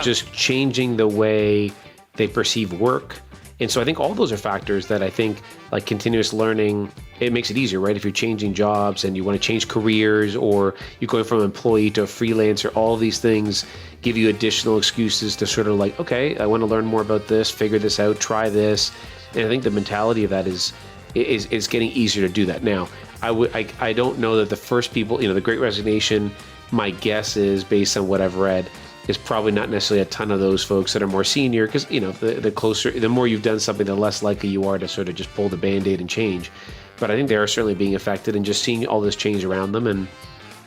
just changing the way they perceive work. And so I think all those are factors that I think, like continuous learning, it makes it easier, right? If you're changing jobs and you want to change careers, or you're going from an employee to a freelancer, all these things give you additional excuses to sort of like, okay, I want to learn more about this, figure this out, try this. And I think the mentality of that is getting easier to do that. Now, I don't know that the first people, the Great Resignation, my guess is, based on what I've read, is probably not necessarily a ton of those folks that are more senior, because the more you've done something, the less likely you are to sort of just pull the Band-Aid and change. But I think they are certainly being affected, and just seeing all this change around them, and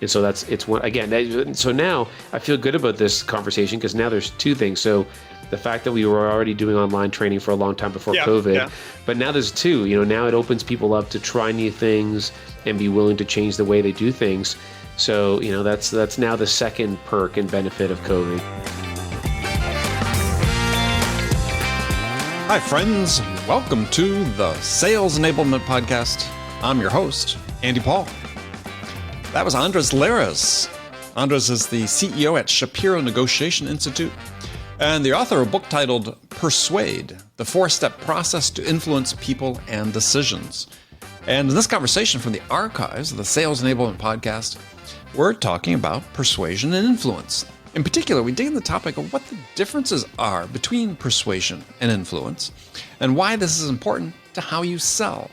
so it's one again. So now I feel good about this conversation, because now there's two things. So the fact that we were already doing online training for a long time before COVID, but now there's two. Now it opens people up to try new things and be willing to change the way they do things. So, that's now the second perk and benefit of COVID. Hi, friends. Welcome to the Sales Enablement Podcast. I'm your host, Andy Paul. That was Andres Lares. Andres is the CEO at Shapiro Negotiation Institute and the author of a book titled Persuade, the 4-Step Process to Influence People and Decisions. And in this conversation from the archives of the Sales Enablement Podcast, we're talking about persuasion and influence. In particular, we dig into the topic of what the differences are between persuasion and influence, and why this is important to how you sell.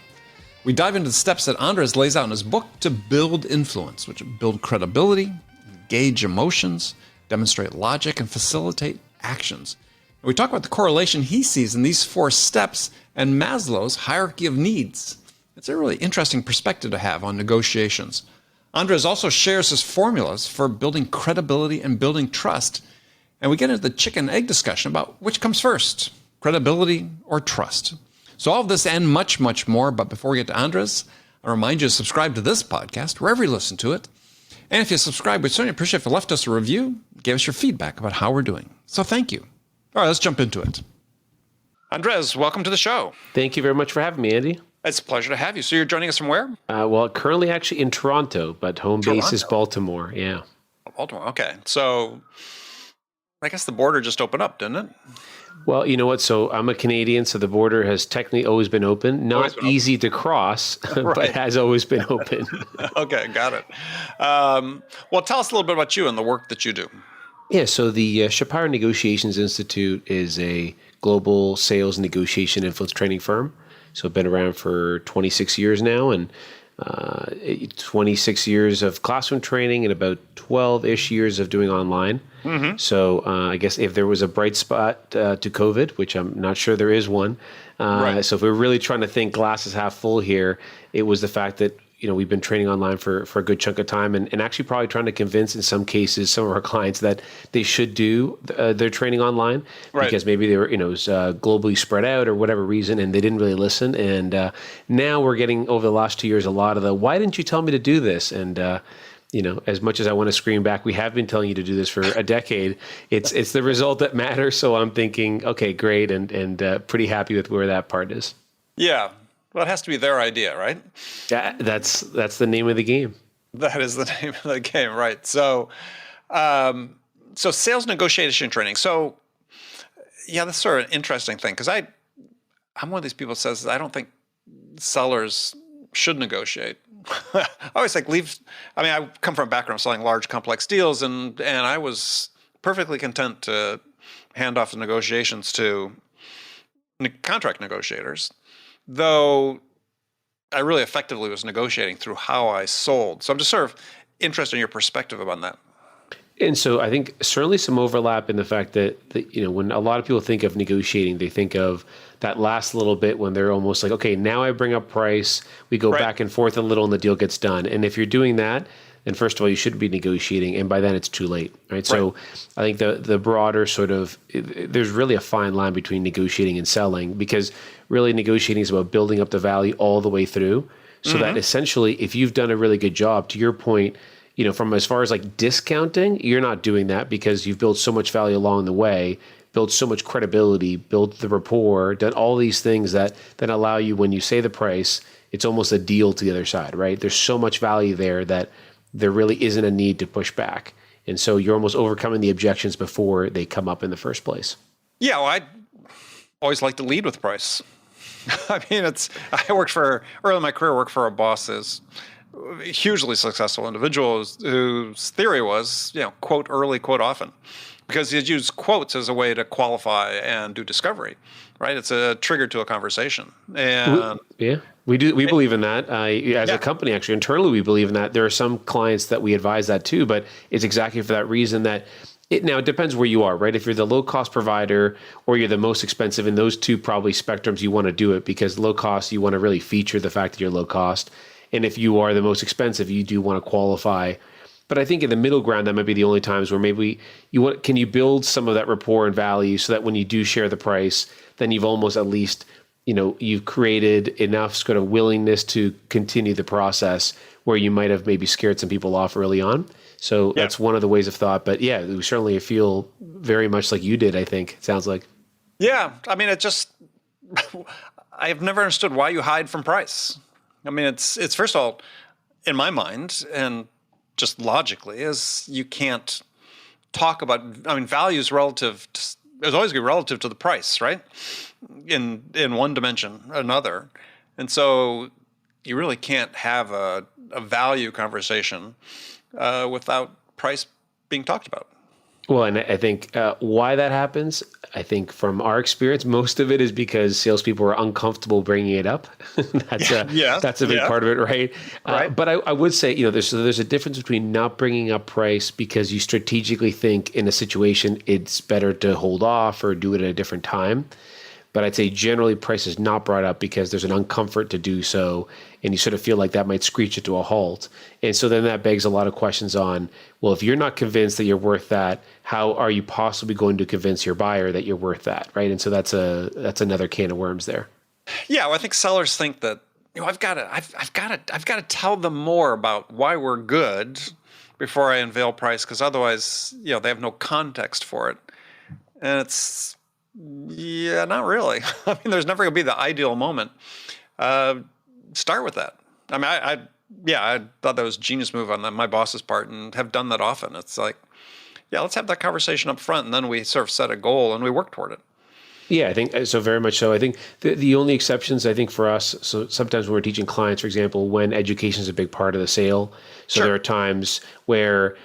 We dive into the steps that Andres lays out in his book to build influence, which build credibility, engage emotions, demonstrate logic, and facilitate actions. And we talk about the correlation he sees in these 4 steps and Maslow's hierarchy of needs. It's a really interesting perspective to have on negotiations. Andres also shares his formulas for building credibility and building trust. And we get into the chicken egg discussion about which comes first, credibility or trust. So all of this and much, much more. But before we get to Andres, I remind you to subscribe to this podcast wherever you listen to it. And if you subscribe, we'd certainly appreciate if you left us a review, gave us your feedback about how we're doing. So thank you. All right, let's jump into it. Andres, welcome to the show. Thank you very much for having me, Andy. It's a pleasure to have you. So you're joining us from where? Well, currently actually in Toronto, but home base is Baltimore. Yeah. Baltimore. Okay. So I guess the border just opened up, didn't it? Well, you know what? So I'm a Canadian, so the border has technically always been open. Not easy to cross, but has always been open. Okay, got it. Well, tell us a little bit about you and the work that you do. Yeah, so the Shapiro Negotiations Institute is a global sales negotiation influence training firm. So I've been around for 26 years now, and 26 years of classroom training and about 12-ish years of doing online. Mm-hmm. So I guess if there was a bright spot to COVID, which I'm not sure there is one, so if we're really trying to think glasses half full here, it was the fact that we've been training online for a good chunk of time, and actually probably trying to convince in some cases some of our clients that they should do their training online because maybe they were it was globally spread out or whatever reason, and they didn't really listen. And now we're getting, over the last 2 years, a lot of the, why didn't you tell me to do this? And as much as I want to scream back, we have been telling you to do this for a decade. It's the result that matters. So I'm thinking, okay, great, and pretty happy with where that part is. Yeah. Well, it has to be their idea, right? Yeah, that's the name of the game. That is the name of the game, right? So, so sales negotiation training. So, yeah, that's sort of an interesting thing, because I'm one of these people that says I don't think sellers should negotiate. I always think I come from a background of selling large, complex deals, and I was perfectly content to hand off the negotiations to contract negotiators. Though I really effectively was negotiating through how I sold. So I'm just sort of interested in your perspective about that. And so I think certainly some overlap in the fact that when a lot of people think of negotiating, they think of that last little bit when they're almost like, okay, now I bring up price, we go back and forth a little and the deal gets done. And if you're doing that, then first of all, you should be negotiating, and by then it's too late, right? So I think the broader sort of, there's really a fine line between negotiating and selling, because really negotiating is about building up the value all the way through, so that essentially if you've done a really good job, to your point, from as far as like discounting, you're not doing that because you've built so much value along the way, built so much credibility, built the rapport, done all these things that then allow you, when you say the price, it's almost a deal to the other side, right? There's so much value there that there really isn't a need to push back. And so you're almost overcoming the objections before they come up in the first place. Yeah, well, I always like to lead with price. I mean, early in my career, I worked for a boss who's a hugely successful individual whose theory was, quote early, quote often, because he'd use quotes as a way to qualify and do discovery, right? It's a trigger to a conversation. And we believe in that. As a company, actually, internally, we believe in that. There are some clients that we advise that too, but it's exactly for that reason that it depends where you are, right? If you're the low cost provider or you're the most expensive, in those two probably spectrums, you want to do it because low cost, you want to really feature the fact that you're low cost. And if you are the most expensive, you do want to qualify. But I think in the middle ground, that might be the only times where maybe can you build some of that rapport and value so that when you do share the price, then you've almost at least, you've created enough sort of willingness to continue the process where you might have maybe scared some people off early on. So that's one of the ways of thought. But yeah, we certainly feel very much like you did, I think, it sounds like. Yeah. I mean, I've never understood why you hide from price. I mean, it's first of all, in my mind, and just logically, is you can't talk about, values relative to, there's always going to be relative to the price, right? In one dimension, another. And so you really can't have a value conversation without price being talked about. Well, and I think why that happens, I think from our experience, most of it is because salespeople are uncomfortable bringing it up. That's a big part of it, right? But I would say, there's a difference between not bringing up price because you strategically think in a situation it's better to hold off or do it at a different time. But I'd say generally price is not brought up because there's an uncomfort to do so, and you sort of feel like that might screech it to a halt. And so then that begs a lot of questions on, well, if you're not convinced that you're worth that, how are you possibly going to convince your buyer that you're worth that, right? And so that's another can of worms there. Yeah, well, I think sellers think that I've got to tell them more about why we're good before I unveil price, because otherwise, they have no context for it, and it's. Yeah, not really. I mean, there's never going to be the ideal moment. Start with that. I mean, I thought that was a genius move on my boss's part, and have done that often. It's like, let's have that conversation up front, and then we sort of set a goal and we work toward it. Yeah, I think so. Very much so. I think the only exceptions, I think, for us, so sometimes when we're teaching clients, for example, when education is a big part of the sale. So there are times where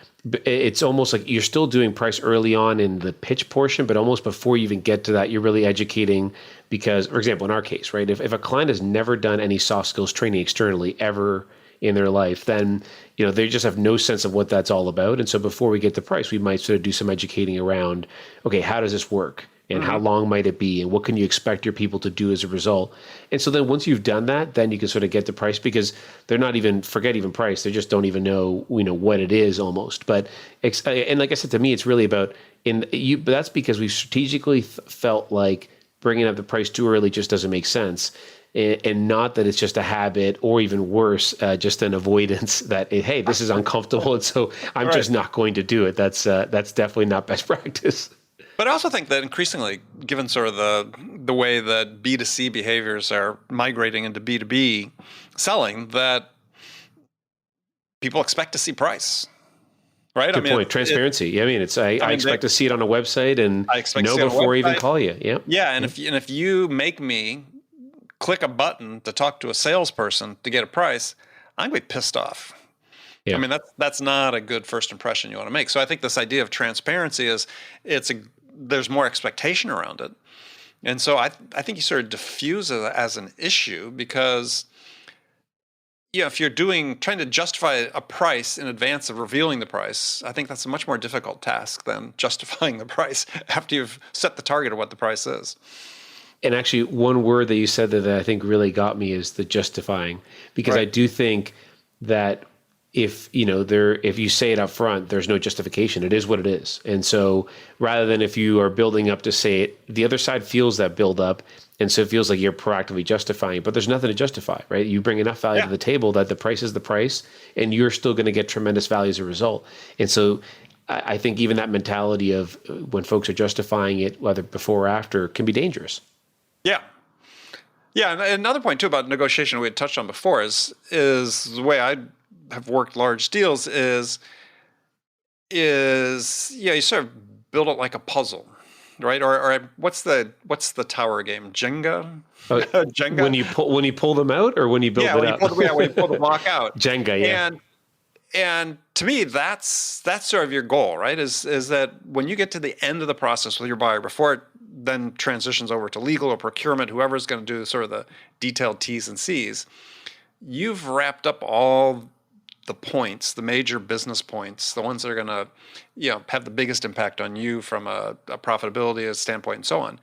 it's almost like you're still doing price early on in the pitch portion, but almost before you even get to that, you're really educating because, for example, in our case, right, if a client has never done any soft skills training externally ever in their life, then, they just have no sense of what that's all about. And so before we get to price, we might sort of do some educating around, okay, how does this work? And how long might it be? And what can you expect your people to do as a result? And so then once you've done that, then you can sort of get the price because they're not even, forget even price. They just don't even know, what it is almost. But, and like I said, to me, it's really about, but that's because we've strategically felt like bringing up the price too early just doesn't make sense. And not that it's just a habit or even worse, just an avoidance that, hey, this is uncomfortable. And so I'm just not going to do it. That's definitely not best practice. But I also think that increasingly, given sort of the way that B2C behaviors are migrating into B2B selling, that people expect to see price, right? Good point. Transparency. I expect to see it on a website and know before I even call you. Yeah. Yeah, and if you make me click a button to talk to a salesperson to get a price, I'm going to be pissed off. Yeah. I mean, that's not a good first impression you want to make. So I think this idea of transparency is there's more expectation around it. And so I think you sort of diffuse it as an issue because, if you're trying to justify a price in advance of revealing the price, I think that's a much more difficult task than justifying the price after you've set the target of what the price is. And actually, one word that you said that I think really got me is the justifying, because I do think that if you say it up front, there's no justification. It is what it is. And so rather than if you are building up to say it, the other side feels that build up. And so it feels like you're proactively justifying it, but there's nothing to justify, right? You bring enough value to the table that the price is the price and you're still going to get tremendous value as a result. And so I think even that mentality of when folks are justifying it, whether before or after, can be dangerous. Yeah. Yeah. And another point too about negotiation we had touched on before is the way I have worked large deals is is, you sort of build it like a puzzle, right? Or what's the tower game? Jenga? Oh, Jenga? when you pull them out, or when you build Yeah, it up? when you pull the block out. Jenga, yeah. And to me, that's sort of your goal, right? Is that when you get to the end of the process with your buyer, before it then transitions over to legal or procurement, whoever's going to do sort of the detailed T's and C's, you've wrapped up all the points, the major business points, the ones that are going to, have the biggest impact on you from a profitability standpoint and so on,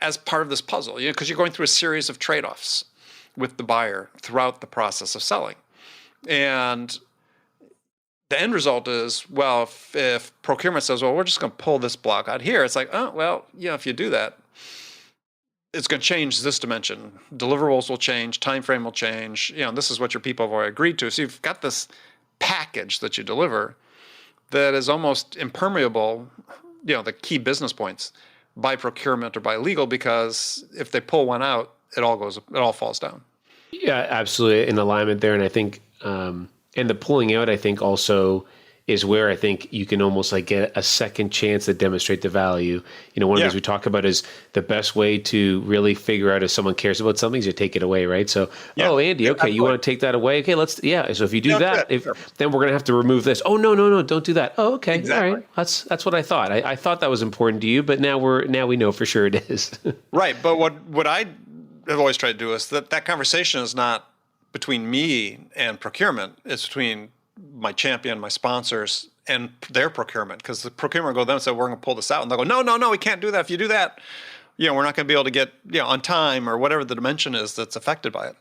as part of this puzzle, because you're going through a series of trade-offs with the buyer throughout the process of selling. And the end result is, well, if procurement says, well, we're just going to pull this block out here, it's like, oh, well, if you do that, it's going to change this dimension. Deliverables will change, time frame will change. This is what your people have already agreed to. So you've got this package that you deliver that is almost impermeable, the key business points, by procurement or by legal, because if they pull one out, it all falls down. Yeah, absolutely in alignment there. And I think, and the pulling out, I think also is where I think you can almost like get a second chance to demonstrate the value. One of the things we talk about is the best way to really figure out if someone cares about something is you take it away, right? So, oh, Andy, okay, you want to take that away? Okay, let's, So if you do that, then we're going to have to remove this. Oh, no, don't do that. Oh, okay, all right. That's what I thought. I thought that was important to you, but now we know for sure it is. Right, but what I have always tried to do is that conversation is not between me and procurement. It's between my champion, my sponsors, and their procurement, because the procurement will go to them and say, we're going to pull this out. And they'll go, no, we can't do that. If you do that, we're not going to be able to get on time, or whatever the dimension is that's affected by it.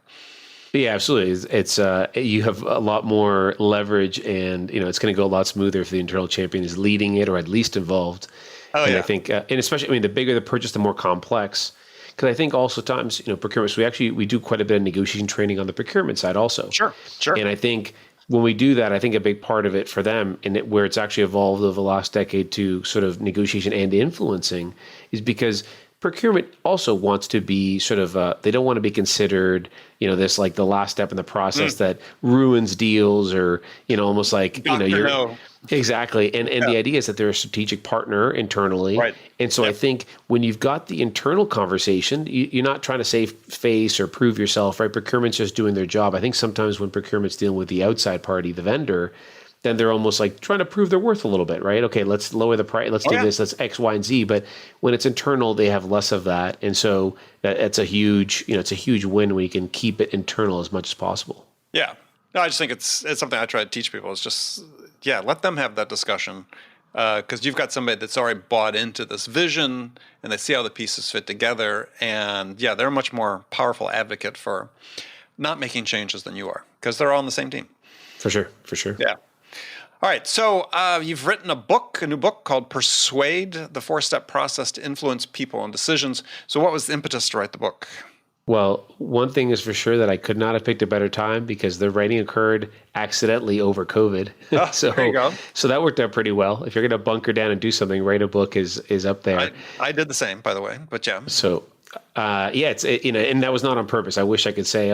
Yeah, absolutely. It's you have a lot more leverage, and it's going to go a lot smoother if the internal champion is leading it or at least involved. I think, and especially, the bigger the purchase, the more complex. Because I think also times, procurement, so we do quite a bit of negotiation training on the procurement side also. Sure. And I think when we do that, I think a big part of it for them, and where it's actually evolved over the last decade to sort of negotiation and influencing, is because procurement also wants to be sort of, they don't want to be considered, this like the last step in the process that ruins deals, or, almost like, you're... Exactly. And the idea is that they're a strategic partner internally. Right. And so I think when you've got the internal conversation, you're not trying to save face or prove yourself, right? Procurement's just doing their job. I think sometimes when procurement's dealing with the outside party, the vendor, then they're almost like trying to prove their worth a little bit, right? Okay, let's lower the price. Let's do this. Let's X, Y, and Z. But when it's internal, they have less of that. And so it's a huge, it's a huge win when you can keep it internal as much as possible. Yeah. No, I just think it's something I try to teach people. It's just, let them have that discussion, because you've got somebody that's already bought into this vision, and they see how the pieces fit together. And they're a much more powerful advocate for not making changes than you are, because they're all on the same team. For sure. Yeah. All right. So you've written a new book called Persuade, the 4-Step Process to Influence People and Decisions. So what was the impetus to write the book? Well, one thing is for sure that I could not have picked a better time, because the writing occurred accidentally over COVID. So there you go. So that worked out pretty well. If you're going to bunker down and do something, write a book is up there. I did the same, by the way, but yeah. So, and that was not on purpose. I wish I could say,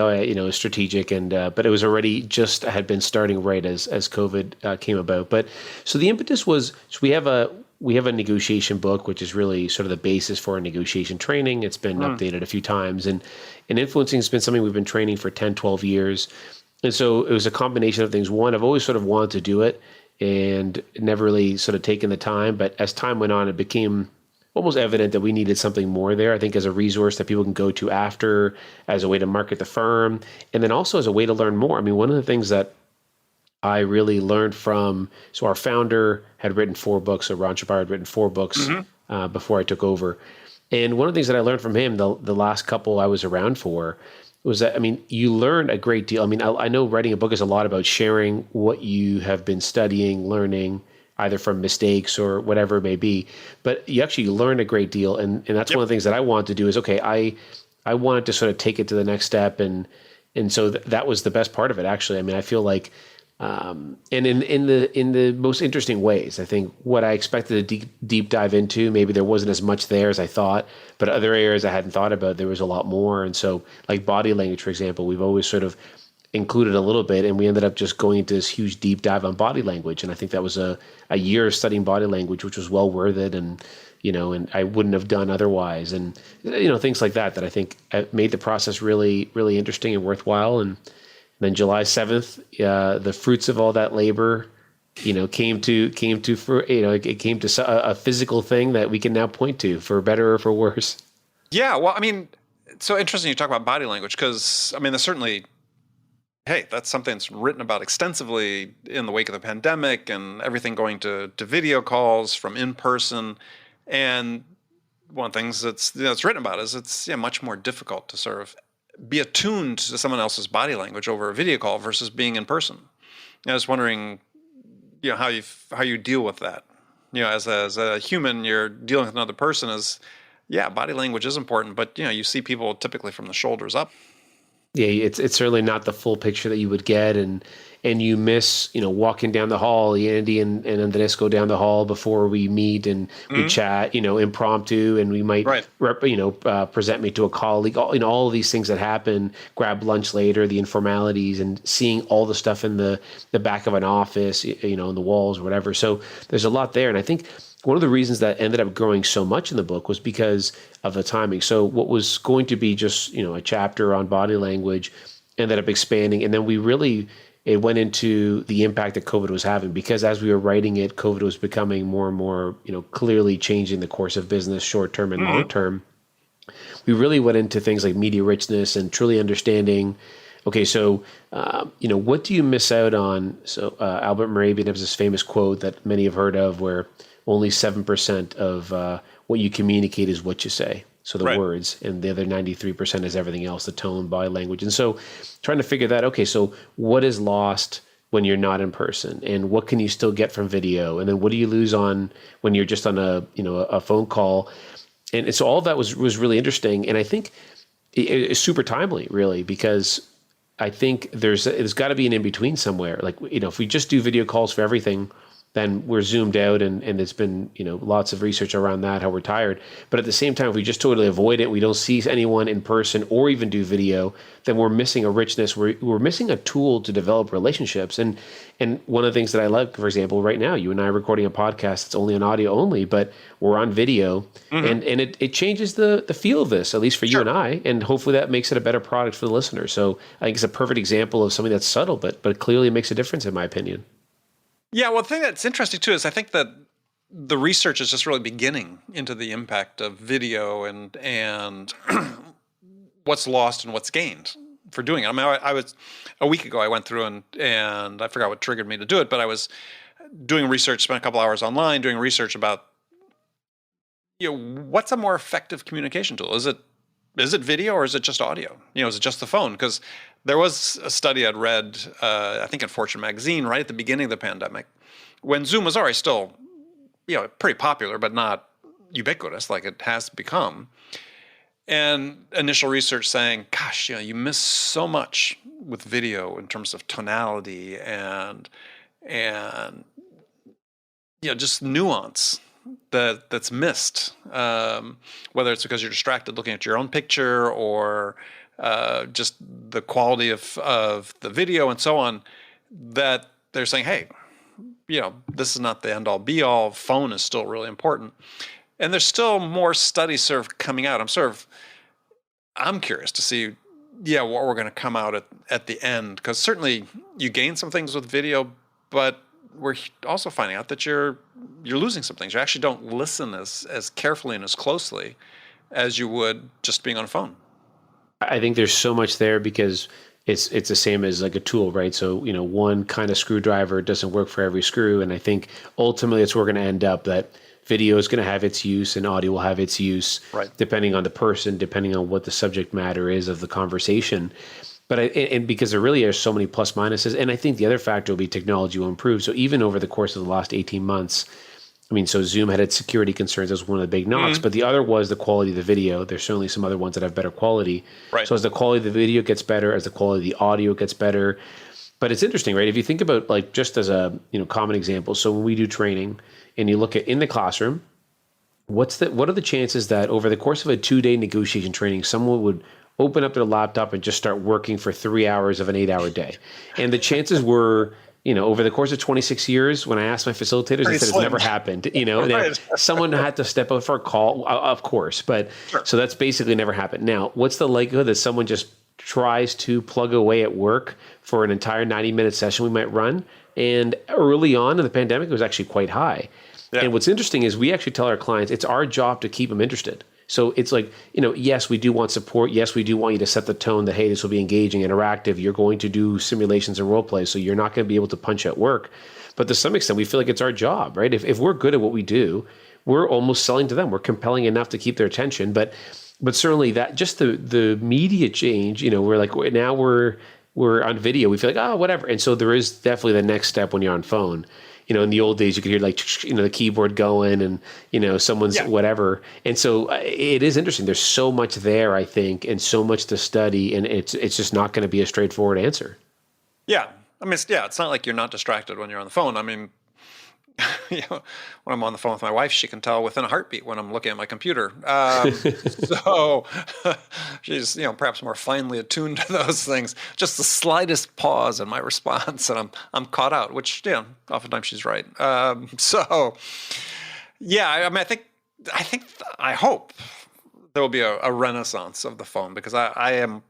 strategic, and but it was already I had been starting right as COVID came about. But so the impetus was, so we have a negotiation book, which is really sort of the basis for our negotiation training. It's been updated a few times, and influencing has been something we've been training for 10, 12 years. And so it was a combination of things. One, I've always sort of wanted to do it and never really sort of taken the time. But as time went on, it became almost evident that we needed something more there, I think, as a resource that people can go to after, as a way to market the firm, and then also as a way to learn more. I mean, one of the things that I really learned from, so our founder had written 4 books, so Ron Shapiro had written 4 books before I took over. And one of the things that I learned from him, the last couple I was around for, was that, you learn a great deal. I know writing a book is a lot about sharing what you have been studying, learning, either from mistakes or whatever it may be, but you actually learn a great deal. And that's one of the things that I wanted to do is, okay, I wanted to sort of take it to the next step. And so that was the best part of it, actually. I feel like, and in the most interesting ways. I think what I expected to deep dive into, maybe there wasn't as much there as I thought, but other areas I hadn't thought about, there was a lot more. And so, like body language, for example, we've always sort of included a little bit, and we ended up just going into this huge deep dive on body language. And I think that was a year of studying body language, which was well worth it. And, and I wouldn't have done otherwise. And, things like that I think made the process really, really interesting and worthwhile. And then July 7th, the fruits of all that labor, came to it came to a physical thing that we can now point to, for better or for worse. Yeah. Well, I mean, it's so interesting you talk about body language, because, I mean, there's certainly, hey, that's something that's written about extensively in the wake of the pandemic and everything going to video calls from in person. And one of the things that's written about is it's much more difficult to sort of be attuned to someone else's body language over a video call versus being in person. I was wondering, how you deal with that. As a human, you're dealing with another person. Body language is important, but you see people typically from the shoulders up. Yeah, it's certainly not the full picture that you would get, and you miss, walking down the hall. Andy and Andres go down the hall before we meet, and we chat, impromptu, and we might, present me to a colleague. All of these things that happen. Grab lunch later, the informalities, and seeing all the stuff in the back of an office, in the walls or whatever. So there's a lot there, and I think one of the reasons that ended up growing so much in the book was because of the timing. So what was going to be just, a chapter on body language ended up expanding. And then it went into the impact that COVID was having, because as we were writing it, COVID was becoming more and more, clearly changing the course of business, short-term and long-term. We really went into things like media richness and truly understanding, okay, so, what do you miss out on? So Albert Moravian has this famous quote that many have heard of, where only 7% of what you communicate is what you say. So the words, and the other 93% is everything else, the tone, body language. And so trying to figure that, okay, so what is lost when you're not in person, and what can you still get from video? And then what do you lose on when you're just on a phone call? And so all of that was really interesting. And I think it's super timely, really, because I think there's got to be an in-between somewhere. Like, if we just do video calls for everything, then we're zoomed out, and there's been, lots of research around that, how we're tired. But at the same time, if we just totally avoid it, we don't see anyone in person or even do video, then we're missing a richness. We're missing a tool to develop relationships. And one of the things that I love, for example, right now, you and I are recording a podcast. It's only on audio only, but we're on video, and it changes the feel of this, at least for you and I, and hopefully that makes it a better product for the listener. So I think it's a perfect example of something that's subtle, but clearly makes a difference, in my opinion. Yeah, well, the thing that's interesting too is I think that the research is just really beginning into the impact of video and what's lost and what's gained for doing it. I mean, I was a week ago, I went through and I forgot what triggered me to do it, but I was doing research, spent a couple hours online doing research about, what's a more effective communication tool? Is it video, or is it just audio? Is it just the phone? Because there was a study I'd read, I think in Fortune magazine, right at the beginning of the pandemic, when Zoom was already still, pretty popular, but not ubiquitous like it has become. And initial research saying, gosh, you miss so much with video in terms of tonality and just nuance that's missed, whether it's because you're distracted looking at your own picture or just the quality of the video and so on, that they're saying, hey, this is not the end all be all. Phone is still really important. And there's still more studies sort of coming out. I'm curious to see, what we're going to come out at the end, because certainly you gain some things with video, but we're also finding out that you're losing some things. You actually don't listen as carefully and as closely as you would just being on a phone. I think there's so much there, because it's the same as like a tool, right? So, one kind of screwdriver doesn't work for every screw. And I think ultimately it's where we're going to end up, that video is going to have its use and audio will have its use, depending on the person, depending on what the subject matter is of the conversation. But and because there really are so many plus minuses, and I think the other factor will be technology will improve. So even over the course of the last 18 months, so Zoom had its security concerns as one of the big knocks, but the other was the quality of the video. There's certainly some other ones that have better quality. Right. So as the quality of the video gets better, as the quality of the audio gets better. But it's interesting, right? If you think about, like, just as a common example, so when we do training and you look at in the classroom, what are the chances that over the course of a 2-day negotiation training, someone would open up their laptop and just start working for 3 hours of an 8-hour day. And the chances were, over the course of 26 years, when I asked my facilitators, they said it's never happened. Right. Someone had to step out for a call, of course, but Sure. so that's basically never happened. Now, what's the likelihood that someone just tries to plug away at work for an entire 90-minute session we might run? And early on in the pandemic, it was actually quite high. Yeah. And what's interesting is we actually tell our clients it's our job to keep them interested. So it's like, yes, we do want support. Yes, we do want you to set the tone that, hey, this will be engaging, interactive. You're going to do simulations and role play, so you're not going to be able to punch at work. But to some extent, we feel like it's our job, right? If we're good at what we do, we're almost selling to them. We're compelling enough to keep their attention. But certainly that just the media change, we're like, now we're on video. We feel like, oh, whatever. And so there is definitely the next step when you're on phone. In the old days, you could hear the keyboard going and, someone's whatever. And so it is interesting. There's so much there, I think, and so much to study, and it's just not going to be a straightforward answer. Yeah. I mean, it's not like you're not distracted when you're on the phone. I mean, when I'm on the phone with my wife, she can tell within a heartbeat when I'm looking at my computer. So she's, perhaps more finely attuned to those things. Just the slightest pause in my response, and I'm caught out. Which, oftentimes she's right. So, yeah, I mean, I hope there will be a renaissance of the phone, because I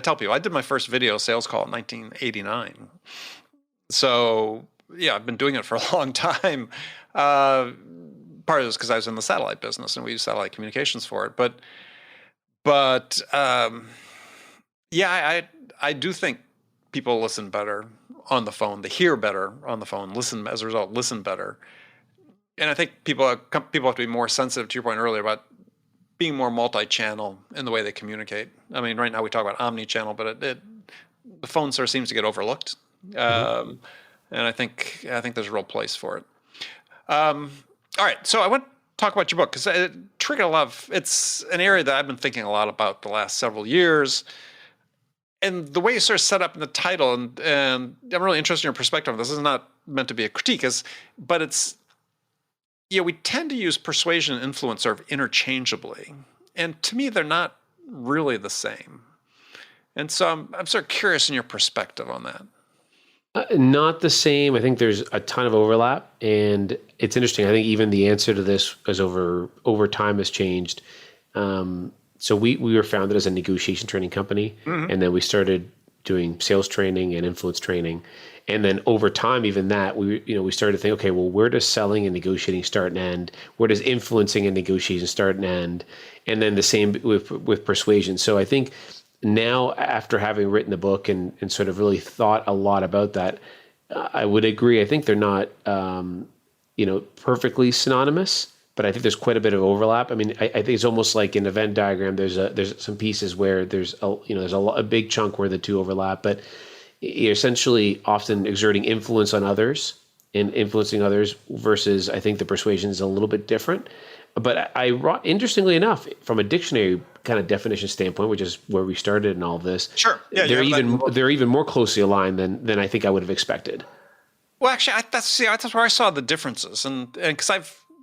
tell people I did my first video sales call in 1989. So. Yeah, I've been doing it for a long time. Part of this because I was in the satellite business and we use satellite communications for it. But I do think people listen better on the phone. They hear better on the phone. Listen better. And I think people have to be more sensitive to your point earlier about being more multi-channel in the way they communicate. I mean, right now we talk about omni-channel, but the phone sort of seems to get overlooked. And I think there's a real place for it. All right, so I want to talk about your book, because it triggered a lot of. It's an area that I've been thinking a lot about the last several years, and the way you sort of set up in the title, and I'm really interested in your perspective on this. This is not meant to be a critique, but it's we tend to use persuasion and influence sort of interchangeably, and to me they're not really the same. And so I'm sort of curious in your perspective on that. Not the same. I think there's a ton of overlap, and it's interesting. I think even the answer to this as over time has changed. So we were founded as a negotiation training company, and then we started doing sales training and influence training, and then over time, even that we started to think, okay, well, where does selling and negotiating start and end? Where does influencing and negotiation start and end? And then the same with persuasion. So I think. Now, after having written the book and sort of really thought a lot about that, I would agree. I think they're not, perfectly synonymous, but I think there's quite a bit of overlap. I mean, I think it's almost like in a Venn diagram. There's some pieces where there's a big chunk where the two overlap, but you're essentially often exerting influence on others and influencing others versus I think the persuasion is a little bit different. But interestingly enough, from a dictionary kind of definition standpoint, which is where we started in all this, sure, yeah, they're even more closely aligned than I think I would have expected. Well, actually, that's where I saw the differences, and because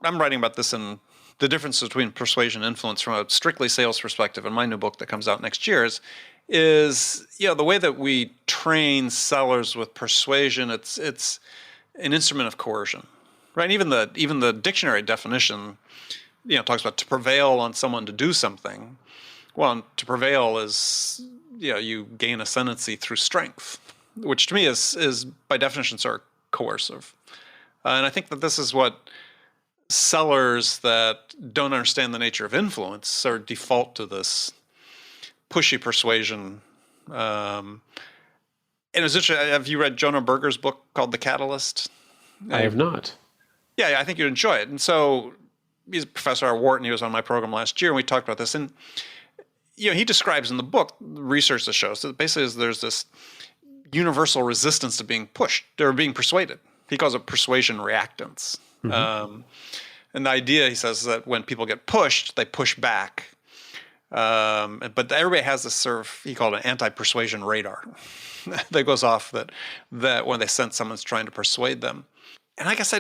I'm writing about this in the difference between persuasion and influence from a strictly sales perspective in my new book that comes out next year is the way that we train sellers with persuasion. It's an instrument of coercion, right? And even the dictionary definition. Talks about to prevail on someone to do something. Well, to prevail is, you gain ascendancy through strength, which to me is by definition sort of coercive. And I think that this is what sellers that don't understand the nature of influence sort of default to this pushy persuasion. And it's interesting. Have you read Jonah Berger's book called The Catalyst? I have not. Yeah, I think you'd enjoy it. And so he's a professor at Wharton. He was on my program last year, and we talked about this. And he describes in the book research that shows that basically there's this universal resistance to being pushed or being persuaded. He calls it persuasion reactance. And the idea, he says, is that when people get pushed, they push back. But everybody has this sort of, he called it an anti-persuasion radar that goes off that when they sense someone's trying to persuade them. And I guess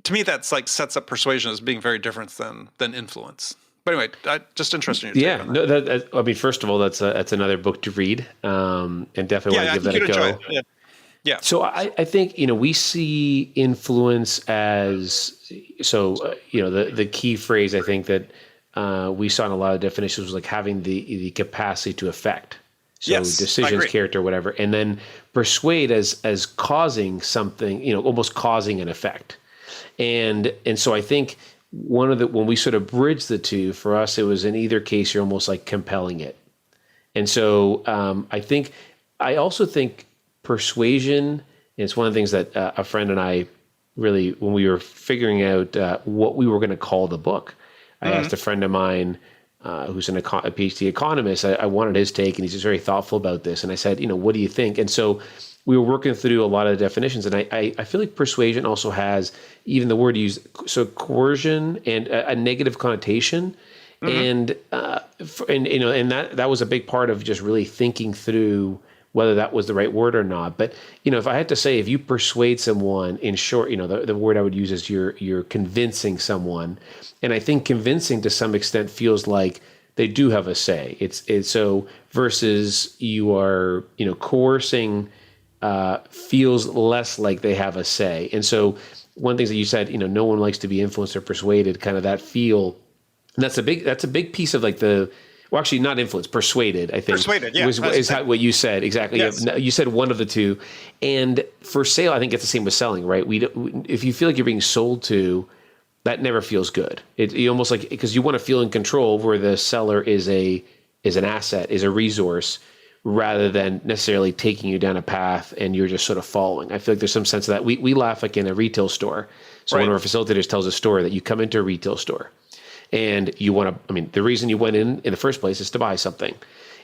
to me, that's like sets up persuasion as being very different than influence. But anyway, just interested in your take Yeah, on no, I mean, first of all, that's another book to read, and definitely want to give that a go. Enjoy it. Yeah. So I think, we see influence as, the key phrase I think that we saw in a lot of definitions was like having the capacity to affect. So Yes, I decisions, agree. character, whatever, and then persuade as causing something, almost causing an effect. And so I think when we sort of bridge the two, for us, it was in either case, you're almost like compelling it. And so I also think persuasion, and it's one of the things that a friend and I really, when we were figuring out what we were going to call the book, I asked a friend of mine who's a PhD economist, I wanted his take, and he's just very thoughtful about this. And I said, what do you think? And so we were working through a lot of the definitions, and I feel like persuasion also has even the word used, so coercion and a negative connotation. And that was a big part of just really thinking through whether that was the right word or not. But if I had to say, if you persuade someone, in short, the word I would use is you're convincing someone, and I think convincing to some extent feels like they do have a say. It's so versus you are coercing feels less like they have a say. And so one of the things that you said, no one likes to be influenced or persuaded, kind of that feel. And that's a big piece of like actually not influenced, persuaded, I think. Persuaded, yeah. Is what you said, exactly. Yes. You said one of the two. And for sale, I think it's the same with selling, right? If you feel like you're being sold to, that never feels good. You almost like, because you want to feel in control, where the seller is an asset, is a resource, rather than necessarily taking you down a path and you're just sort of following. I feel like there's some sense of that. We laugh like in a retail store. So Right. one of our facilitators tells a story that you come into a retail store and you want to, the reason you went in the first place is to buy something.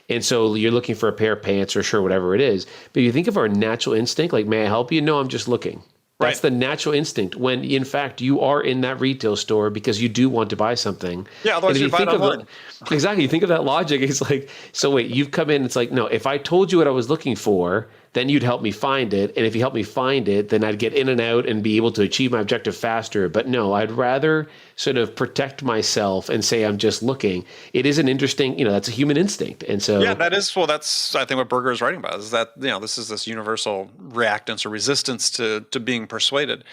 And so you're looking for a pair of pants or shirt, whatever it is. But you think of our natural instinct, like, may I help you? No, I'm just looking. That's the natural instinct, when in fact you are in that retail store because you do want to buy something. Yeah, otherwise you buy it online. Exactly. You think of that logic. It's like, so wait, you've come in. It's like, no, if I told you what I was looking for, then you'd help me find it. And if you help me find it, then I'd get in and out and be able to achieve my objective faster. But no, I'd rather sort of protect myself and say, I'm just looking. It is an interesting, that's a human instinct. And so, yeah, that's, I think, what Berger is writing about, is that, this is this universal reactance or resistance to being persuaded.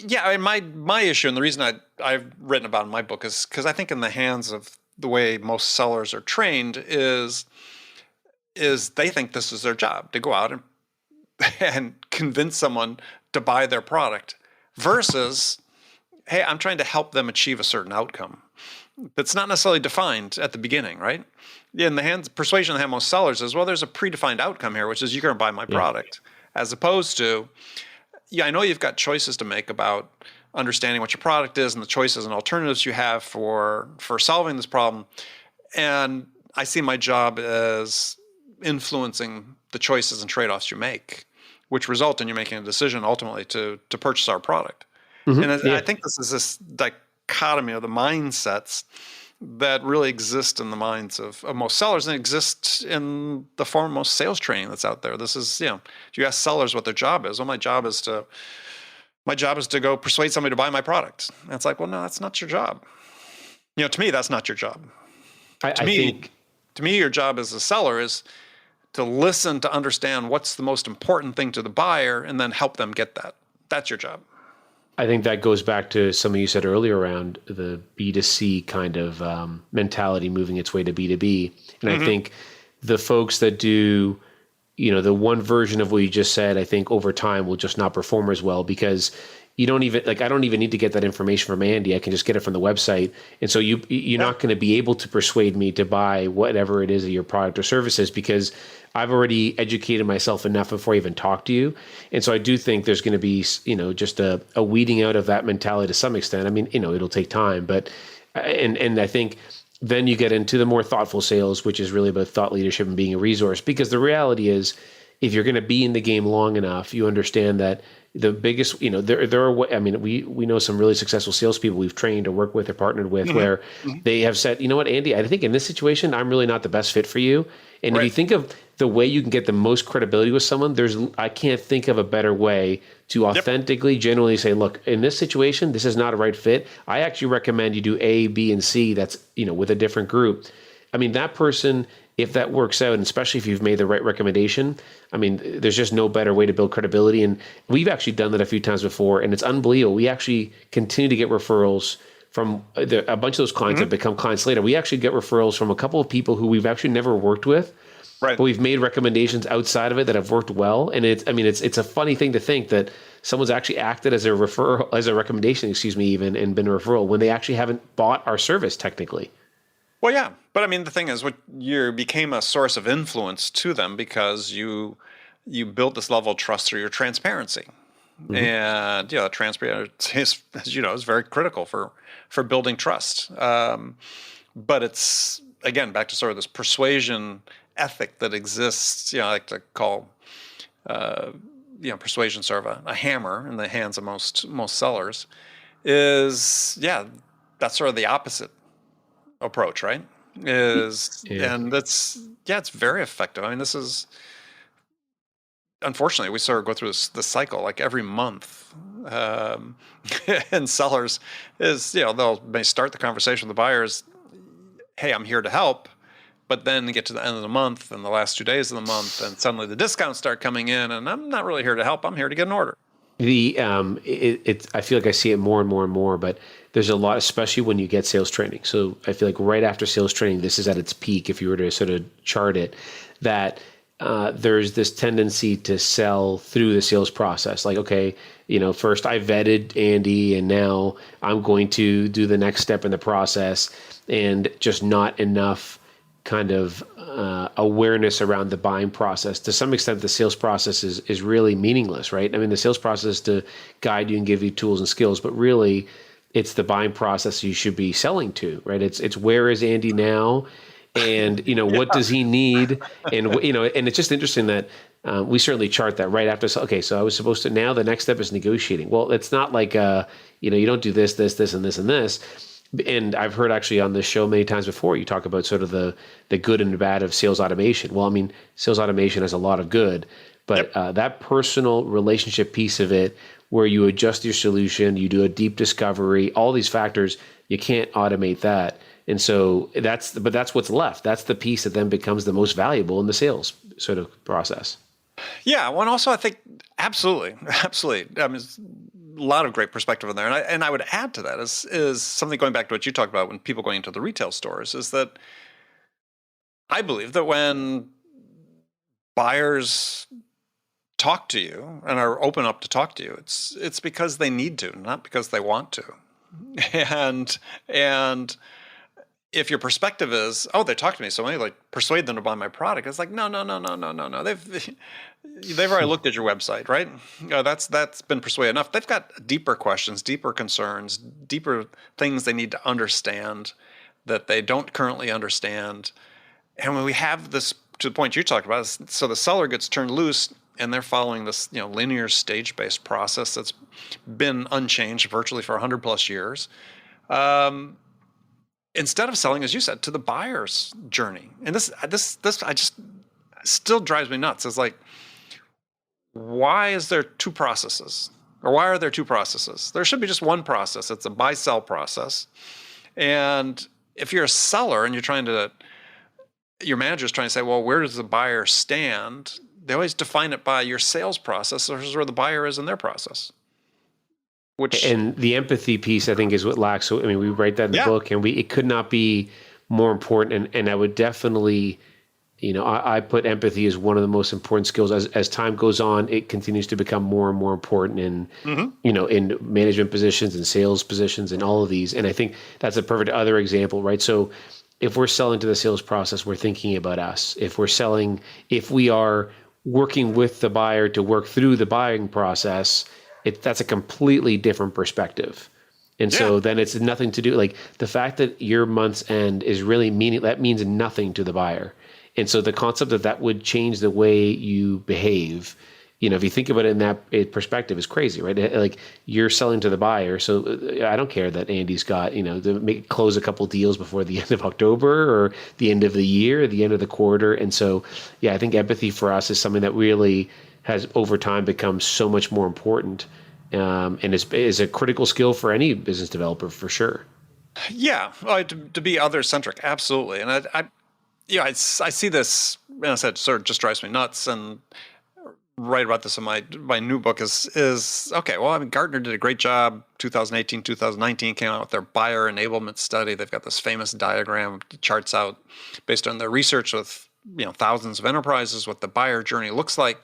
Yeah. My issue, and the reason I've written about in my book, is because I think in the hands of the way most sellers are trained is they think this is their job, to go out and convince someone to buy their product, versus, hey, I'm trying to help them achieve a certain outcome that's not necessarily defined at the beginning, right? In the hands, persuasion in the hand of most sellers is, well, there's a predefined outcome here, which is you're going to buy my product, as opposed to, I know you've got choices to make about understanding what your product is and the choices and alternatives you have for solving this problem. And I see my job as influencing the choices and trade-offs you make, which result in you making a decision ultimately to purchase our product. And I think this is this dichotomy of the mindsets that really exist in the minds of most sellers, and exist in the form of most sales training that's out there. This is, if you ask sellers what their job is, well, my job is to go persuade somebody to buy my product. And it's like, well, no, that's not your job. To me, that's not your job. To me, your job as a seller is to listen, to understand what's the most important thing to the buyer, and then help them get that. That's your job. I think that goes back to something you said earlier around the B2C kind of mentality moving its way to B2B. And I think the folks that do, the one version of what you just said, I think over time will just not perform as well, because you don't even, I don't even need to get that information from Andy. I can just get it from the website. And so you're not going to be able to persuade me to buy whatever it is of your product or services, because I've already educated myself enough before I even talk to you. And so I do think there's going to be, just a weeding out of that mentality to some extent. It'll take time, but, and I think then you get into the more thoughtful sales, which is really about thought leadership and being a resource, because the reality is, if you're going to be in the game long enough, you understand that the biggest, there are, I mean, we know some really successful salespeople we've trained or worked with or partnered with where they have said, you know what, Andy, I think in this situation, I'm really not the best fit for you. And if you think of the way you can get the most credibility with someone, I can't think of a better way to authentically, genuinely say, look, in this situation, this is not a right fit. I actually recommend you do A, B, and C. That's, with a different group. I mean, that person, if that works out, and especially if you've made the right recommendation, I mean, there's just no better way to build credibility. And we've actually done that a few times before, and it's unbelievable. We actually continue to get referrals from a bunch of those clients that become clients later. We actually get referrals from a couple of people who we've actually never worked with, but we've made recommendations outside of it that have worked well. And it's a funny thing to think that someone's actually acted as a referral, as a recommendation, even, and been a referral when they actually haven't bought our service technically. Well, yeah, but I mean, the thing is, you became a source of influence to them because you built this level of trust through your transparency, and transparency is, as you know, is very critical for building trust. But it's again back to sort of this persuasion ethic that exists. I like to call persuasion sort of a hammer in the hands of most sellers. That's sort of the opposite approach, right? And it's very effective. I mean, this is, unfortunately, we sort of go through this cycle like every month, and sellers may start the conversation with the buyers, hey, I'm here to help, but then get to the end of the month and the last 2 days of the month, and suddenly the discounts start coming in, and I'm not really here to help. I'm here to get an order. I feel like I see it more and more and more, but there's a lot, especially when you get sales training. So I feel like right after sales training, this is at its peak. If you were to sort of chart it, that there's this tendency to sell through the sales process. Like, okay, first I vetted Andy, and now I'm going to do the next step in the process, and just not enough kind of awareness around the buying process. To some extent, the sales process is really meaningless, right? I mean, the sales process is to guide you and give you tools and skills, but really it's the buying process you should be selling to, right? It's where is Andy now? And, what does he need? And, and it's just interesting that we certainly chart that right after. Okay, so I was supposed to, now the next step is negotiating. Well, it's not like, you don't do this, this, this, and this, and this. And I've heard actually on this show many times before, you talk about sort of the good and the bad of sales automation. Well, I mean, sales automation has a lot of good, but that personal relationship piece of it, where you adjust your solution, you do a deep discovery, all these factors, you can't automate that. And so that's what's left. That's the piece that then becomes the most valuable in the sales sort of process. Yeah. Well, and also I think absolutely. I mean, a lot of great perspective in there. And I would add to that is something going back to what you talked about when people going into the retail stores, is that I believe that when buyers talk to you and are open up to talk to you, it's because they need to, not because they want to. And if your perspective is, oh, they talk to me, so let me like persuade them to buy my product. It's like, no. They've already looked at your website, right? That's been persuaded enough. They've got deeper questions, deeper concerns, deeper things they need to understand that they don't currently understand. And when we have this, to the point you talked about, so the seller gets turned loose and they're following this, linear stage-based process that's been unchanged virtually for 100 plus years. Instead of selling, as you said, to the buyer's journey. And this I just still drives me nuts. It's like, why is there two processes? Or why are there two processes? There should be just one process. It's a buy-sell process. And if you're a seller and your manager's trying to say, well, where does the buyer stand? They always define it by your sales process versus where the buyer is in their process. And the empathy piece, I think, is what lacks. So, I mean, we write that in the book, and it could not be more important. And I would definitely, I put empathy as one of the most important skills. As time goes on, it continues to become more and more important in, in management positions and sales positions and all of these. And I think that's a perfect other example, right? So if we're selling to the sales process, we're thinking about us. If we are working with the buyer to work through the buying process, that's a completely different perspective. And so then it's nothing to do, like the fact that your month's end is really that means nothing to the buyer. And so the concept that would change the way you behave, if you think about it in that perspective, is crazy, right? Like, you're selling to the buyer. So I don't care that Andy's got, to close a couple deals before the end of October or the end of the year, the end of the quarter. And so, yeah, I think empathy for us is something that really has over time become so much more important, and is a critical skill for any business developer, for sure. Yeah, to be other centric, absolutely. And I see this, and I said, sort of just drives me nuts. And write about this in my new book is okay. Well, I mean, Gartner did a great job. 2018, 2019 came out with their buyer enablement study. They've got this famous diagram that charts out, based on their research with thousands of enterprises, what the buyer journey looks like.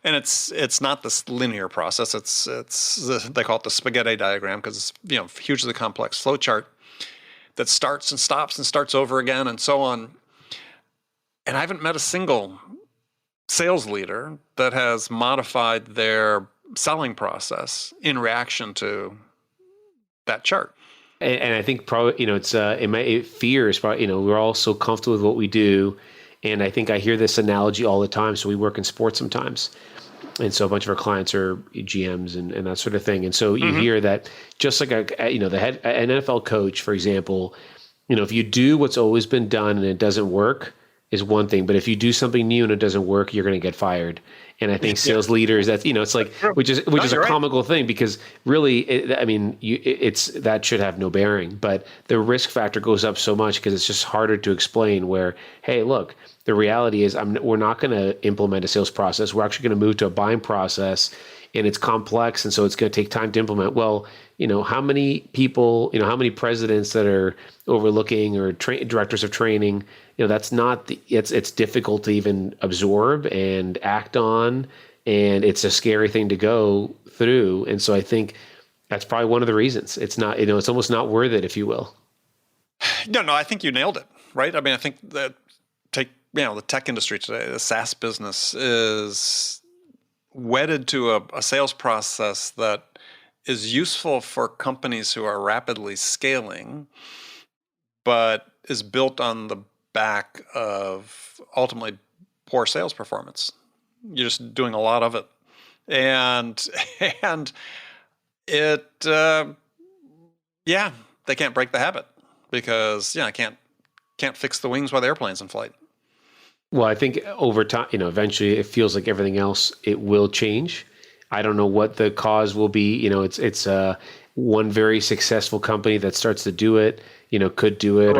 And it's not this linear process. They call it the spaghetti diagram, because it's hugely complex flow chart that starts and stops and starts over again and so on. And I haven't met a single sales leader that has modified their selling process in reaction to that chart. And I think probably, fear is probably, we're all so comfortable with what we do. And I think I hear this analogy all the time. So we work in sports sometimes. And so a bunch of our clients are GMs and that sort of thing. And so you hear that, just like an NFL coach, for example, if you do what's always been done and it doesn't work, is one thing, but if you do something new and it doesn't work, you're going to get fired. And I think sales leaders, that's it's like, which is a comical thing, because really, that should have no bearing, but the risk factor goes up so much because it's just harder to explain. Where, hey, look, the reality is we're not going to implement a sales process. We're actually going to move to a buying process, and it's complex, and so it's going to take time to implement. Well, how many people, how many presidents that are overlooking, or directors of training, that's not it's difficult to even absorb and act on, and it's a scary thing to go through. And so I think that's probably one of the reasons it's not, it's almost not worth it, if you will. No, I think you nailed it, right? I mean, I think that the tech industry today, the SaaS business, is wedded to a sales process that is useful for companies who are rapidly scaling, but is built on the back of ultimately poor sales performance. You're just doing a lot of it, and it they can't break the habit, because I can't fix the wings while the airplane's in flight. Well, I think over time, eventually it feels like everything else, it will change. I don't know what the cause will be. It's one very successful company that starts to do it, could do it,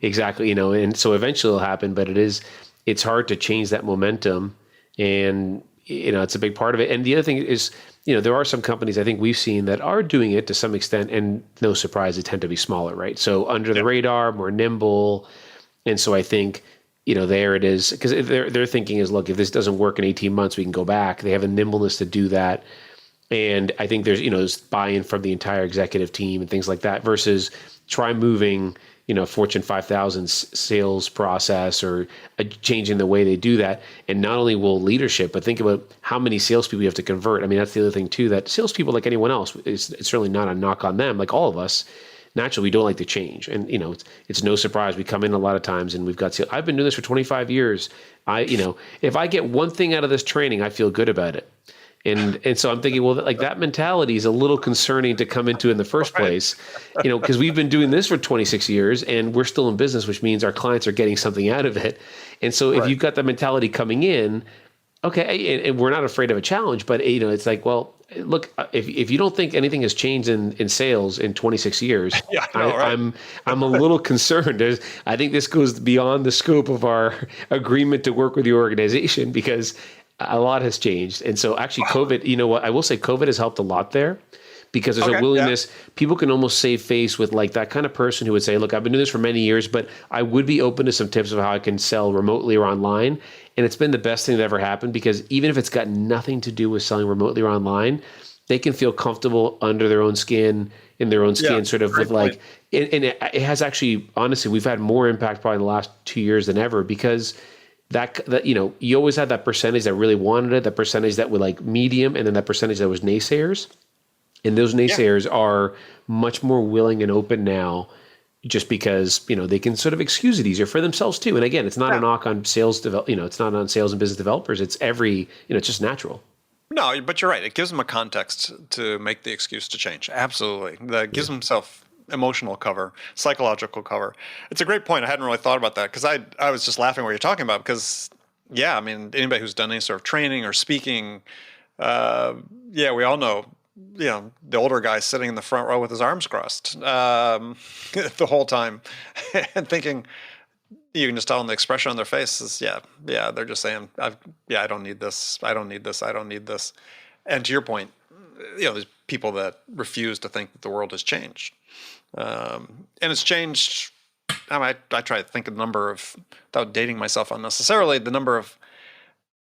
exactly, and so eventually it'll happen, but it's hard to change that momentum. And, it's a big part of it. And the other thing is, there are some companies I think we've seen that are doing it to some extent, and no surprise, they tend to be smaller, right? So under the radar, more nimble. And so I think, there it is, because their thinking is, look, if this doesn't work in 18 months, we can go back. They have a nimbleness to do that. And I think there's buy-in from the entire executive team and things like that, versus try moving, Fortune 5000 sales process, or changing the way they do that. And not only will leadership, but think about how many salespeople you have to convert. I mean, that's the other thing too, that salespeople, like anyone else, it's certainly not a knock on them. Like all of us, naturally, we don't like to change. And, it's no surprise. We come in a lot of times and we've got, I've been doing this for 25 years. If I get one thing out of this training, I feel good about it. And so I'm thinking, well, like that mentality is a little concerning to come into in the first place, because we've been doing this for 26 years and we're still in business, which means our clients are getting something out of it. And so if you've got that mentality coming in, okay, and we're not afraid of a challenge, but it's like, well, look, if you don't think anything has changed in sales in 26 years, I'm a little concerned. I think this goes beyond the scope of our agreement to work with your organization, because a lot has changed. And so actually COVID, I will say COVID has helped a lot there, because there's a willingness. People can almost save face with like that kind of person who would say, look, I've been doing this for many years, but I would be open to some tips of how I can sell remotely or online. And it's been the best thing that ever happened, because even if it's got nothing to do with selling remotely or online, they can feel comfortable under their own skin, in their own skin, sort of with like, and it has actually, honestly, we've had more impact probably in the last 2 years than ever, because that you always had that percentage that really wanted it, that percentage that were like medium, and then that percentage that was naysayers. And those naysayers are much more willing and open now just because, they can sort of excuse it easier for themselves too. And again, it's not a knock on it's not on sales and business developers. It's it's just natural. No, but you're right. It gives them a context to make the excuse to change. Absolutely. That gives themselves emotional cover, psychological cover. It's a great point. I hadn't really thought about that because I was just laughing what you're talking about because, I mean, anybody who's done any sort of training or speaking, we all know, the older guy sitting in the front row with his arms crossed the whole time and thinking, you can just tell them the expression on their face is, they're just saying, I don't need this. I don't need this. I don't need this. And to your point, there's people that refuse to think that the world has changed. And it's changed. I try to think of the number of, without dating myself unnecessarily, the number of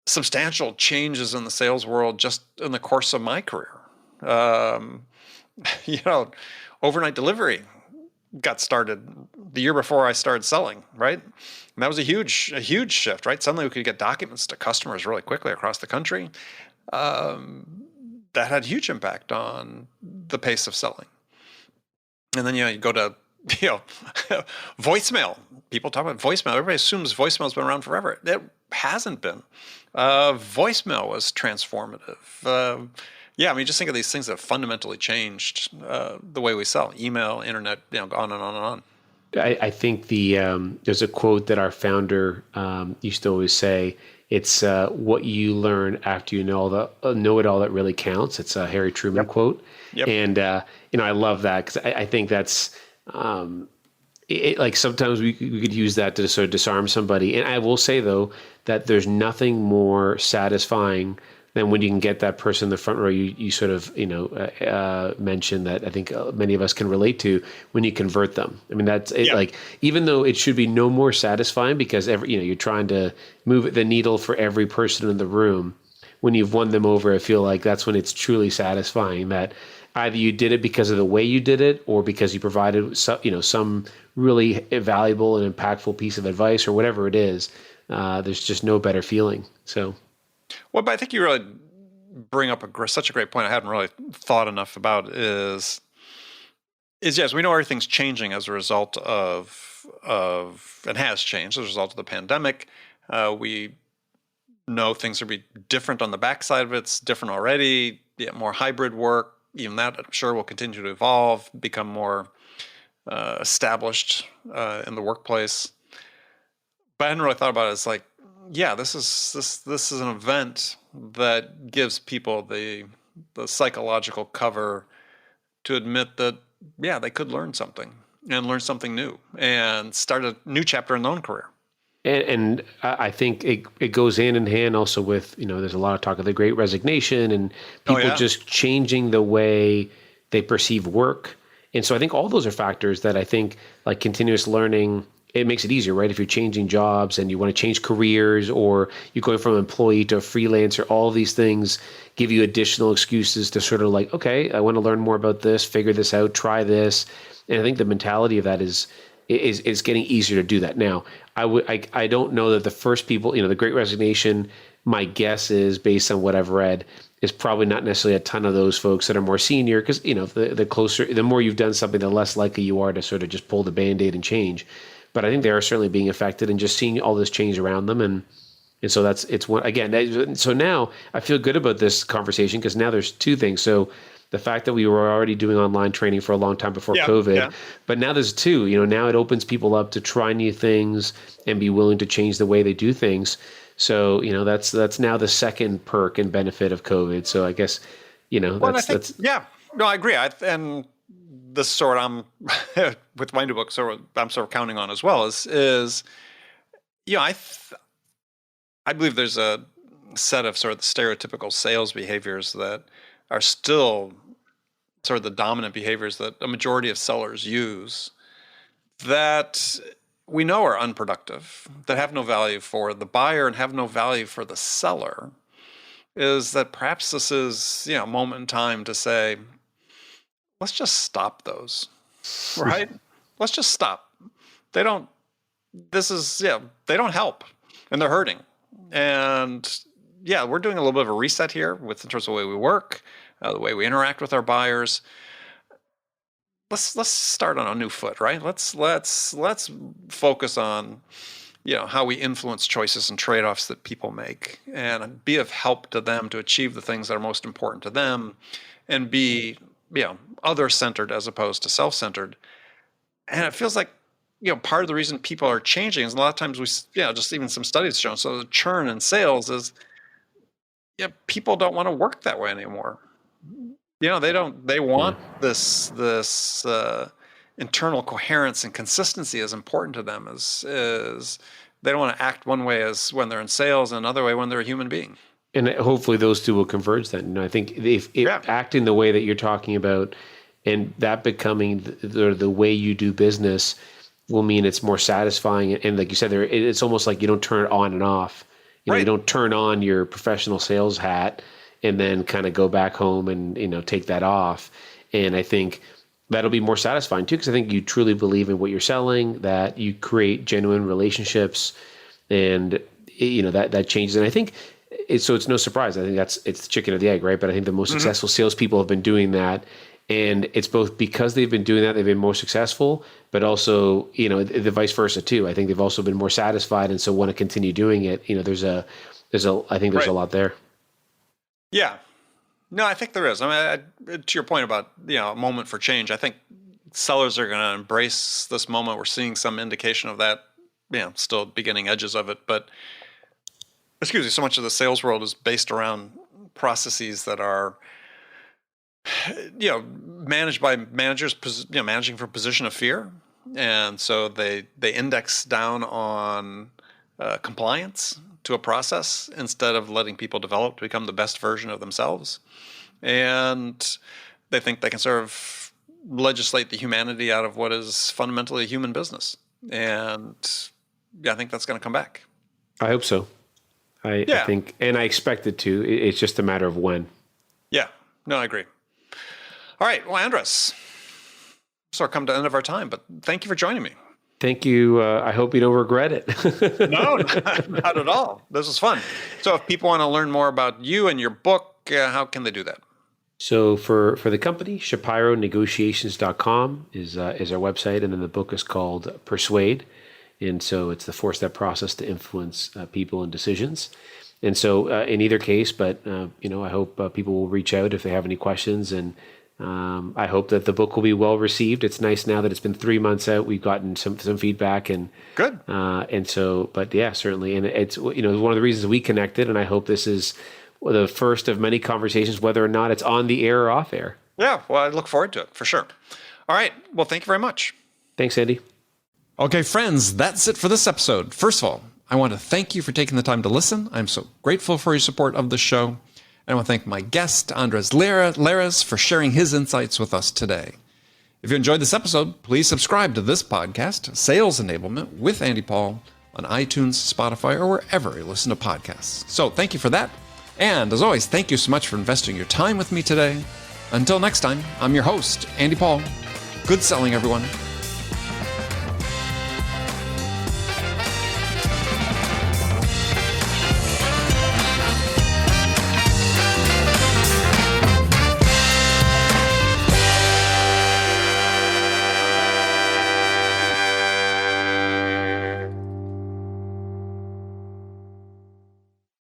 substantial changes in the sales world just in the course of my career. Overnight delivery got started the year before I started selling, right? And that was a huge shift, right? Suddenly we could get documents to customers really quickly across the country. That had huge impact on the pace of selling. And then, you go to, voicemail. People talk about voicemail. Everybody assumes voicemail's been around forever. It hasn't been. Voicemail was transformative. Just think of these things that have fundamentally changed the way we sell. Email, internet, on and on and on. I think there's a quote that our founder used to always say. It's what you learn after you know it all that really counts. It's a Harry Truman quote. Yep. And, I love that because I think that's like sometimes we could use that to sort of disarm somebody. And I will say, though, that there's nothing more satisfying than when you can get that person in the front row you sort of, mentioned that I think many of us can relate to when you convert them. I mean, that's it, like, even though it should be no more satisfying because you're trying to move the needle for every person in the room. When you've won them over, I feel like that's when it's truly satisfying that either you did it because of the way you did it or because you provided some really valuable and impactful piece of advice or whatever it is. There's just no better feeling. So. Well, but I think you really bring up such a great point I hadn't really thought enough about is yes, we know everything's changing as a result of and has changed as a result of the pandemic. We know things will be different on the backside of it. It's different already. More hybrid work. Even that, I'm sure, will continue to evolve, become more established in the workplace. But I hadn't really thought about it as like, this is an event that gives people the psychological cover to admit that they could learn something new and start a new chapter in their own career. And I think it goes hand in hand also with, there's a lot of talk of the Great Resignation and people just changing the way they perceive work. And so I think all those are factors that I think like continuous learning, it makes it easier, right? If you're changing jobs and you want to change careers or you're going from an employee to a freelancer, all of these things give you additional excuses to sort of like, okay, I want to learn more about this, figure this out, try this. And I think the mentality of that is getting easier to do that. Now, I don't know that the first people, the Great Resignation, my guess is based on what I've read, is probably not necessarily a ton of those folks that are more senior because, the more you've done something, the less likely you are to sort of just pull the Band-Aid and change. But I think they are certainly being affected and just seeing all this change around them. And so it's one, again, so now I feel good about this conversation because now there's two things. So the fact that we were already doing online training for a long time before COVID, but now there's two, now it opens people up to try new things and be willing to change the way they do things. So, that's now the second perk and benefit of COVID. So I guess, I agree. And this sort I'm with my new book, so I'm sort of counting on as well is I believe there's a set of sort of the stereotypical sales behaviors that are still sort of the dominant behaviors that a majority of sellers use that we know are unproductive, that have no value for the buyer and have no value for the seller, is that perhaps this is, a moment in time to say, let's just stop those, right? Let's just stop. They don't help and they're hurting. And we're doing a little bit of a reset here in terms of the way we work, the way we interact with our buyers. let's start on a new foot, right? Let's focus on, how we influence choices and trade-offs that people make, and be of help to them to achieve the things that are most important to them, and be, other-centered as opposed to self-centered. And it feels like, part of the reason people are changing is a lot of times just even some studies shown. So the churn in sales is, people don't want to work that way anymore. They want this internal coherence and consistency is important to them, is they don't want to act one way as when they're in sales and another way when they're a human being. And hopefully those two will converge then. I think if acting the way that you're talking about and that becoming the way you do business will mean it's more satisfying. And like you said, it's almost like you don't turn it on and off. You don't turn on your professional sales hat and then kind of go back home and, take that off. And I think that'll be more satisfying too, because I think you truly believe in what you're selling, that you create genuine relationships, and that changes. And I think it's no surprise. I think it's the chicken or the egg, right? But I think the most successful salespeople have been doing that, and it's both because they've been doing that, they've been more successful, but also the vice versa too. I think they've also been more satisfied, and so want to continue doing it. I think there's a lot there. Yeah. No, I think there is. I mean, to your point about, a moment for change, I think sellers are going to embrace this moment. We're seeing some indication of that, still beginning edges of it. But, so much of the sales world is based around processes that are, managed by managers, managing from a position of fear. And so they index down on compliance to a process instead of letting people develop to become the best version of themselves. And they think they can sort of legislate the humanity out of what is fundamentally a human business. And I think that's going to come back. I hope so. I think, and I expect it to. It's just a matter of when. Yeah. No, I agree. All right. Well, Andres, so we've come to the end of our time, but thank you for joining me. Thank you. I hope you don't regret it. No, not at all. This was fun. So if people want to learn more about you and your book, how can they do that? So for the company, ShapiroNegotiations.com is our website. And then the book is called Persuade. And so it's the 4-step process to influence people and decisions. And so in either case, but I hope people will reach out if they have any questions, and I hope that the book will be well received. It's nice now that it's been 3 months out. We've gotten some feedback, and good. And so, but yeah, certainly. And it's, one of the reasons we connected, and I hope this is the first of many conversations, whether or not it's on the air or off air. Yeah. Well, I look forward to it for sure. All right. Well, thank you very much. Thanks, Andy. Okay, friends, that's it for this episode. First of all, I want to thank you for taking the time to listen. I'm so grateful for your support of the show. And I want to thank my guest, Andres Lares, for sharing his insights with us today. If you enjoyed this episode, please subscribe to this podcast, Sales Enablement with Andy Paul, on iTunes, Spotify, or wherever you listen to podcasts. So thank you for that. And as always, thank you so much for investing your time with me today. Until next time, I'm your host, Andy Paul. Good selling, everyone.